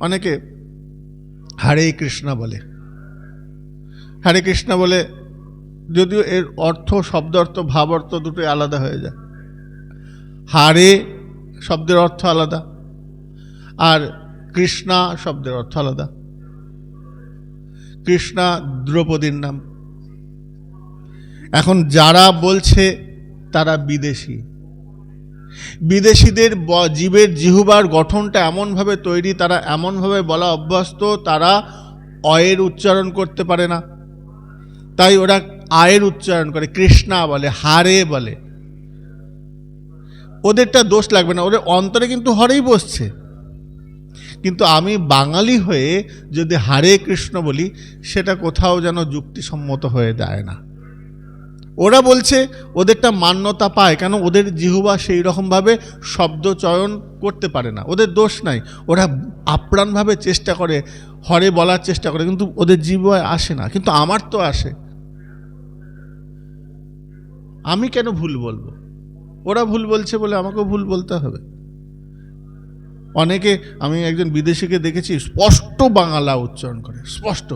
অনেকে হরে কৃষ্ণ বলে, হরে কৃষ্ণ বলে, যদিও এর অর্থ, শব্দ অর্থ, ভাব অর্থ দুটোই আলাদা হয়ে যায়। হারে শব্দের অর্থ আলাদা, আর কৃষ্ণা শব্দের অর্থ আলাদা। কৃষ্ণা দ্রৌপদীর নাম। এখন যারা বলছে তারা বিদেশি, বিদেশিদের জীবের জিহ্বার গঠনটা এমনভাবে তৈরি, তারা এমনভাবে বলা অভ্যস্ত, তারা অয়ের উচ্চারণ করতে পারে না, তাই ওরা আয়ের উচ্চারণ করে, কৃষ্ণা বলে, হারে বলে। ওদেরটা দোষ লাগবে না, ওদের অন্তরে কিন্তু হরেই বসছে। কিন্তু আমি বাঙালি হয়ে যদি হরে কৃষ্ণ বলি, সেটা কোথাও যেন যুক্তিসম্মত হয়ে যায় না। ওরা বলছে ওদেরটা মান্যতা পায়, কেন ওদের জিহ্বা সেই রকমভাবে শব্দ চয়ন করতে পারে না, ওদের দোষ নাই। ওরা আপ্রাণভাবে চেষ্টা করে, হরে বলার চেষ্টা করে, কিন্তু ওদের জিহ্বায় আসে না। কিন্তু আমার তো আসে, আমি কেন ভুল বলবো? ওরা ভুল বলছে বলে আমাকেও ভুল বলতে হবে? অনেকে, আমি একজন বিদেশিকে দেখেছি স্পষ্ট বাংলা উচ্চারণ করে, স্পষ্ট।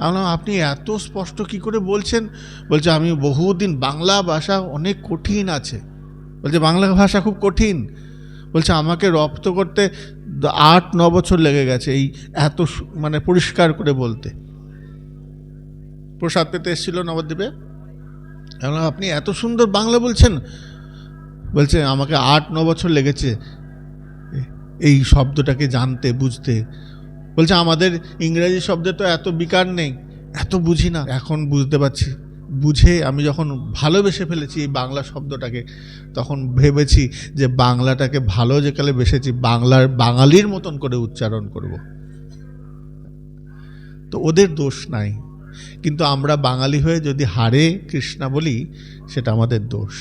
আমি আপনি এত স্পষ্ট কি করে বলছেন? বলছে আমি বহুদিন, বাংলা ভাষা অনেক কঠিন আছে। বলছে বাংলা ভাষা খুব কঠিন। বলছে আমাকে রপ্ত করতে 8-9 বছর লেগে গেছে এই এত মানে পরিষ্কার করে বলতে। প্রসাদ পেতে এসেছিল নবদ্বীপে, আপনি এত সুন্দর বাংলা বলছেন। বলছে আমাকে 8-9 বছর লেগেছে এই শব্দটাকে জানতে, বুঝতে। বলছে আমাদের ইংরেজি শব্দে তো এত বিকার নেই, এত বুঝি না, এখন বুঝতে পারছি। বুঝে আমি যখন ভালোবেসে ফেলেছি এই বাংলা শব্দটাকে, তখন ভেবেছি যে বাংলাটাকে ভালো যে কালে বেসেছি, বাঙালির মতন করে উচ্চারণ করব। তো ওদের দোষ নাই, কিন্তু আমরা বাঙালি হয়ে যদি হরে কৃষ্ণা বলি, সেটা আমাদের দোষ।